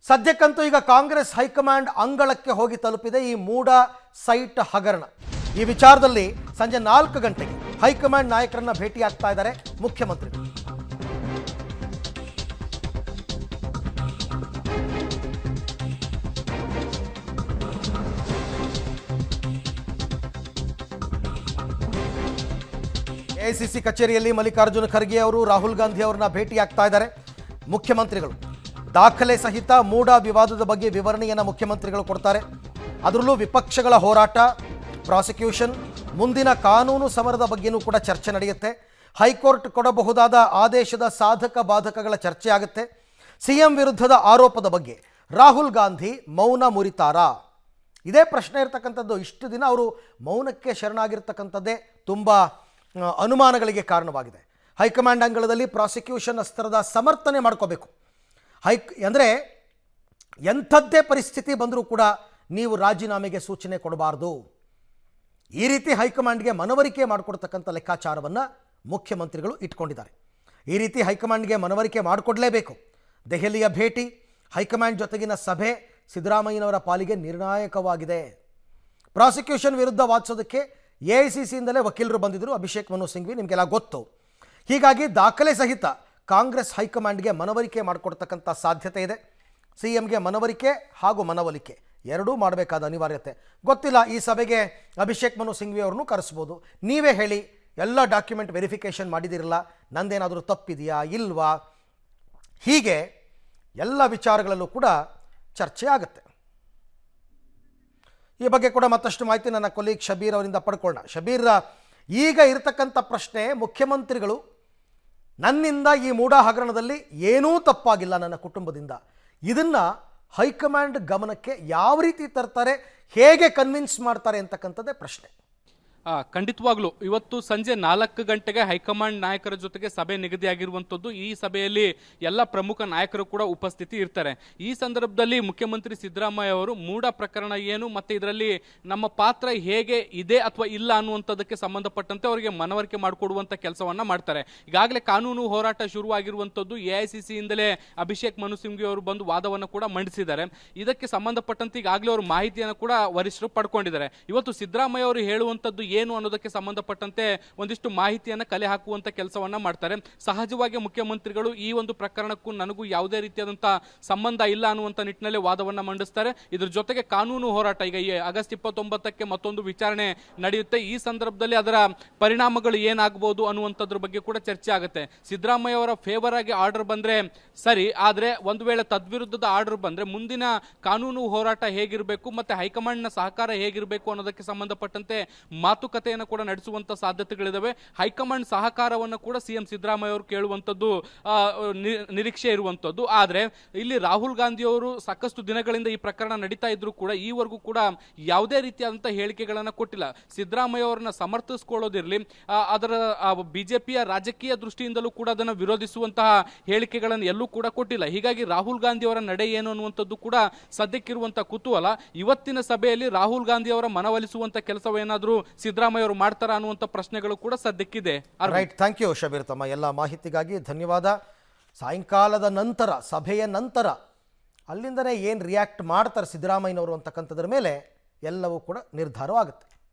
ಸದ್ಯಕ್ಕಂತೂ ಈಗ ಕಾಂಗ್ರೆಸ್ ಹೈಕಮಾಂಡ್ ಅಂಗಳಕ್ಕೆ ಹೋಗಿ ತಲುಪಿದೆ ಈ ಮೂಡ ಸೈಟ್ ಹಗರಣ. ಈ ವಿಚಾರದಲ್ಲಿ ಸಂಜೆ 4 ಗಂಟೆಗೆ ಹೈಕಮಾಂಡ್ ನಾಯಕರನ್ನ ಭೇಟಿಯಾಗ್ತಾ ಇದ್ದಾರೆ ಮುಖ್ಯಮಂತ್ರಿಗಳು. ಎಐಸಿಸಿ ಕಚೇರಿಯಲ್ಲಿ ಮಲ್ಲಿಕಾರ್ಜುನ ಖರ್ಗೆ ಅವರು ರಾಹುಲ್ ಗಾಂಧಿ ಅವರನ್ನ ಭೇಟಿಯಾಗ್ತಾ ಇದ್ದಾರೆ ಮುಖ್ಯಮಂತ್ರಿಗಳು. ದಾಖಲೆ ಸಹಿತ ಮೂಡ ವಿವಾದದ ಬಗ್ಗೆ ವಿವರಣೆಯನ್ನು ಮುಖ್ಯಮಂತ್ರಿಗಳು ಕೊಡ್ತಾರೆ. ಅದರಲ್ಲೂ ವಿಪಕ್ಷಗಳ ಹೋರಾಟ, ಪ್ರಾಸಿಕ್ಯೂಷನ್, ಮುಂದಿನ ಕಾನೂನು ಸಮರದ ಬಗ್ಗೆಯೂ ಕೂಡ ಚರ್ಚೆ ನಡೆಯುತ್ತೆ. ಹೈಕೋರ್ಟ್ ಕೊಡಬಹುದಾದ ಆದೇಶದ ಸಾಧಕ ಬಾಧಕಗಳ ಚರ್ಚೆ ಆಗುತ್ತೆ. ಸಿಎಂ ವಿರುದ್ಧದ ಆರೋಪದ ಬಗ್ಗೆ ರಾಹುಲ್ ಗಾಂಧಿ ಮೌನ ಮುರಿತಾರಾ, ಇದೇ ಪ್ರಶ್ನೆ ಇರ್ತಕ್ಕಂಥದ್ದು. ಇಷ್ಟು ದಿನ ಅವರು ಮೌನಕ್ಕೆ ಶರಣಾಗಿರ್ತಕ್ಕಂಥದ್ದೇ ತುಂಬ ಅನುಮಾನಗಳಿಗೆ ಕಾರಣವಾಗಿದೆ. ಹೈಕಮಾಂಡ್ ಅಂಗಳದಲ್ಲಿ ಪ್ರಾಸಿಕ್ಯೂಷನ್ ಅಸ್ತ್ರದ ಸಮರ್ಥನೆ ಮಾಡ್ಕೋಬೇಕು. ಅಂದರೆ ಎಂಥದ್ದೇ ಪರಿಸ್ಥಿತಿ ಬಂದರೂ ಕೂಡ ನೀವು ರಾಜೀನಾಮೆಗೆ ಸೂಚನೆ ಕೊಡಬಾರ್ದು. ಈ ರೀತಿ ಹೈಕಮಾಂಡ್ಗೆ ಮನವರಿಕೆ ಮಾಡಿಕೊಡ್ತಕ್ಕಂಥ ಲೆಕ್ಕಾಚಾರವನ್ನು ಮುಖ್ಯಮಂತ್ರಿಗಳು ಇಟ್ಕೊಂಡಿದ್ದಾರೆ. ಈ ರೀತಿ ಹೈಕಮಾಂಡ್ಗೆ ಮನವರಿಕೆ ಮಾಡಿಕೊಡಲೇಬೇಕು. ದೆಹಲಿಯ ಭೇಟಿ, ಹೈಕಮಾಂಡ್ ಜೊತೆಗಿನ ಸಭೆ ಸಿದ್ದರಾಮಯ್ಯನವರ ಪಾಲಿಗೆ ನಿರ್ಣಾಯಕವಾಗಿದೆ. ಪ್ರಾಸಿಕ್ಯೂಷನ್ ವಿರುದ್ಧ ವಾದಿಸೋದಕ್ಕೆ ಎಐಸಿಸಿಯಿಂದಲೇ ವಕೀಲರು ಬಂದಿದ್ದರು, ಅಭಿಷೇಕ್ ಮನು ಸಿಂಘ್ವಿ, ನಿಮಗೆಲ್ಲ ಗೊತ್ತು. ಹೀಗಾಗಿ ದಾಖಲೆ ಸಹಿತ ಕಾಂಗ್ರೆಸ್ ಹೈಕಮಾಂಡ್ಗೆ ಮನವರಿಕೆ ಮಾಡಿಕೊಡ್ತಕ್ಕಂಥ ಸಾಧ್ಯತೆ ಇದೆ. ಸಿಎಂಗೆ ಮನವರಿಕೆ ಹಾಗೂ ಮನವೊಲಿಕೆ ಎರಡೂ ಮಾಡಬೇಕಾದ ಅನಿವಾರ್ಯತೆ. ಗೊತ್ತಿಲ್ಲ, ಈ ಸಭೆಗೆ ಅಭಿಷೇಕ್ ಮನು ಸಿಂಘ್ವಿ ಅವ್ರನ್ನೂ ಕರೆಸ್ಬೋದು. ನೀವೇ ಹೇಳಿ, ಎಲ್ಲ ಡಾಕ್ಯುಮೆಂಟ್ ವೆರಿಫಿಕೇಷನ್ ಮಾಡಿದಿರಲ್ಲ, ನಂದೇನಾದರೂ ತಪ್ಪಿದೆಯಾ ಇಲ್ವಾ, ಹೀಗೆ ಎಲ್ಲ ವಿಚಾರಗಳಲ್ಲೂ ಕೂಡ ಚರ್ಚೆ ಆಗುತ್ತೆ. ಈ ಬಗ್ಗೆ ಕೂಡ ಮತ್ತಷ್ಟು ಮಾಹಿತಿ ನನ್ನ ಕೊಲೀಗ್ ಶಬೀರ್ ಅವರಿಂದ ಪಡ್ಕೊಳ್ಳೋಣ. ಶಬೀರ್, ಈಗ ಇರತಕ್ಕಂಥ ಪ್ರಶ್ನೆ, ಮುಖ್ಯಮಂತ್ರಿಗಳು ನನ್ನಿಂದ ಈ ಮೂಡ ಹಗರಣದಲ್ಲಿ ಏನೂ ತಪ್ಪಾಗಿಲ್ಲ ನನ್ನ ಕುಟುಂಬದಿಂದ, ಇದನ್ನು ಹೈಕಮಾಂಡ್ ಗಮನಕ್ಕೆ ಯಾವ ರೀತಿ ತರ್ತಾರೆ, ಹೇಗೆ ಕನ್ವಿನ್ಸ್ ಮಾಡ್ತಾರೆ ಅಂತಕ್ಕಂಥದ್ದೇ ಪ್ರಶ್ನೆ. ಖಂಡಿತವಾಗ್ಲೂ ಇವತ್ತು ಸಂಜೆ 4 ಗಂಟೆಗೆ ಹೈಕಮಾಂಡ್ ನಾಯಕರ ಜೊತೆಗೆ ಸಭೆ ನಿಗದಿಯಾಗಿರುವಂಥದ್ದು. ಈ ಸಭೆಯಲ್ಲಿ ಎಲ್ಲ ಪ್ರಮುಖ ನಾಯಕರು ಕೂಡ ಉಪಸ್ಥಿತಿ ಇರ್ತಾರೆ. ಈ ಸಂದರ್ಭದಲ್ಲಿ ಮುಖ್ಯಮಂತ್ರಿ ಸಿದ್ದರಾಮಯ್ಯ ಅವರು ಮೂಡ ಪ್ರಕರಣ ಏನು ಮತ್ತು ಇದರಲ್ಲಿ ನಮ್ಮ ಪಾತ್ರ ಹೇಗೆ ಇದೆ ಅಥವಾ ಇಲ್ಲ ಅನ್ನುವಂಥದ್ದಕ್ಕೆ ಸಂಬಂಧಪಟ್ಟಂತೆ ಅವರಿಗೆ ಮನವರಿಕೆ ಮಾಡಿಕೊಡುವಂಥ ಕೆಲಸವನ್ನ ಮಾಡ್ತಾರೆ. ಈಗಾಗಲೇ ಕಾನೂನು ಹೋರಾಟ ಶುರುವಾಗಿರುವಂಥದ್ದು. ಎಐಸಿಸಿಯಿಂದಲೇ ಅಭಿಷೇಕ್ ಮನು ಸಿಂಘ್ವಿ ಅವರು ಬಂದು ವಾದವನ್ನು ಕೂಡ ಮಂಡಿಸಿದ್ದಾರೆ. ಇದಕ್ಕೆ ಸಂಬಂಧಪಟ್ಟಂತೆ ಈಗಾಗಲೇ ಅವರು ಮಾಹಿತಿಯನ್ನು ಕೂಡ ವರಿಷ್ಠರು ಪಡ್ಕೊಂಡಿದ್ದಾರೆ. ಇವತ್ತು ಸಿದ್ದರಾಮಯ್ಯ ಅವರು ಹೇಳುವಂಥದ್ದು ಏನು ಅನ್ನೋದಕ್ಕೆ ಸಂಬಂಧಪಟ್ಟಂತೆ ಒಂದಿಷ್ಟು ಮಾಹಿತಿಯನ್ನು ಕಲೆ ಹಾಕುವಂತ ಕೆಲಸವನ್ನ ಮಾಡ್ತಾರೆ. ಸಹಜವಾಗಿ ಮುಖ್ಯಮಂತ್ರಿಗಳು ಈ ಒಂದು ಪ್ರಕರಣಕ್ಕೂ ನನಗೂ ಯಾವುದೇ ರೀತಿಯಾದಂತಹ ಸಂಬಂಧ ಇಲ್ಲ ಅನ್ನುವಂತ ನಿಟ್ಟಿನಲ್ಲಿ ವಾದವನ್ನ ಮಂಡಿಸ್ತಾರೆ. ಇದ್ರ ಜೊತೆಗೆ ಕಾನೂನು ಹೋರಾಟ, ಈಗ ಆಗಸ್ಟ್ 29ಕ್ಕೆ ಮತ್ತೊಂದು ವಿಚಾರಣೆ ನಡೆಯುತ್ತೆ. ಈ ಸಂದರ್ಭದಲ್ಲಿ ಅದರ ಪರಿಣಾಮಗಳು ಏನಾಗಬಹುದು ಅನ್ನುವಂಥದ್ರ ಬಗ್ಗೆ ಕೂಡ ಚರ್ಚೆ ಆಗುತ್ತೆ. ಸಿದ್ದರಾಮಯ್ಯ ಅವರ ಫೇವರ್ ಆಗಿ ಆರ್ಡರ್ ಬಂದ್ರೆ ಸರಿ, ಆದ್ರೆ ಒಂದು ವೇಳೆ ತದ್ವಿರುದ್ಧದ ಆರ್ಡರ್ ಬಂದ್ರೆ ಮುಂದಿನ ಕಾನೂನು ಹೋರಾಟ ಹೇಗಿರಬೇಕು ಮತ್ತೆ ಹೈಕಮಾಂಡ್ನ ಸಹಕಾರ ಹೇಗಿರಬೇಕು ಅನ್ನೋದಕ್ಕೆ ಸಂಬಂಧಪಟ್ಟಂತೆ ಮಾತುಕತೆಯನ್ನು ಕೂಡ ನಡೆಸುವಂತ ಸಾಧ್ಯತೆಗಳಿದಾವೆ. ಹೈಕಮಾಂಡ್ ಸಹಕಾರವನ್ನು ಕೂಡ ಸಿಎಂ ಸಿದ್ದರಾಮಯ್ಯ ಅವರು ಕೇಳುವಂತದ್ದು ನಿರೀಕ್ಷೆ ಇರುವಂತದ್ದು. ಆದ್ರೆ ಇಲ್ಲಿ ರಾಹುಲ್ ಗಾಂಧಿ ಅವರು ಸಾಕಷ್ಟು ದಿನಗಳಿಂದ ಈ ಪ್ರಕರಣ ನಡೀತಾ ಇದ್ರು ಕೂಡ ಈವರೆಗೂ ಕೂಡ ಯಾವುದೇ ರೀತಿಯಾದಂತಹ ಹೇಳಿಕೆಗಳನ್ನ ಕೊಟ್ಟಿಲ್ಲ. ಸಿದ್ದರಾಮಯ್ಯ ಅವರನ್ನ ಸಮರ್ಥಿಸಿಕೊಳ್ಳೋದಿರಲಿ, ಅದರ ಬಿಜೆಪಿಯ ರಾಜಕೀಯ ದೃಷ್ಟಿಯಿಂದಲೂ ಕೂಡ ಅದನ್ನು ವಿರೋಧಿಸುವಂತಹ ಹೇಳಿಕೆಗಳನ್ನು ಎಲ್ಲೂ ಕೂಡ ಕೊಟ್ಟಿಲ್ಲ. ಹೀಗಾಗಿ ರಾಹುಲ್ ಗಾಂಧಿ ಅವರ ನಡೆ ಏನು ಅನ್ನುವಂಥದ್ದು ಕೂಡ ಸದ್ಯಕ್ಕಿರುವಂತಹ ಕುತೂಹಲ. ಇವತ್ತಿನ ಸಭೆಯಲ್ಲಿ ರಾಹುಲ್ ಗಾಂಧಿ ಅವರ ಮನವೊಲಿಸುವಂತ ಕೆಲಸವೇನಾದ್ರೂ ಸಿದ್ದರಾಮಯ್ಯ ಅವರು ಮಾಡ್ತಾರಾ ಅನ್ನುವಂಥ ಪ್ರಶ್ನೆಗಳು ಕೂಡ ಸದ್ಯಕ್ಕಿದೆ. ರೈಟ್, ಥ್ಯಾಂಕ್ ಯು ಶಬೀರ್, ತಮ್ಮ ಎಲ್ಲ ಮಾಹಿತಿಗಾಗಿ ಧನ್ಯವಾದ. ಸಾಯಂಕಾಲದ ನಂತರ, ಸಭೆಯ ನಂತರ ಅಲ್ಲಿಂದನೇ ಏನು ರಿಯಾಕ್ಟ್ ಮಾಡ್ತಾರೆ ಸಿದ್ದರಾಮಯ್ಯನವರು ಅಂತಕ್ಕಂಥದ್ರ ಮೇಲೆ ಎಲ್ಲವೂ ಕೂಡ ನಿರ್ಧಾರವಾಗುತ್ತೆ.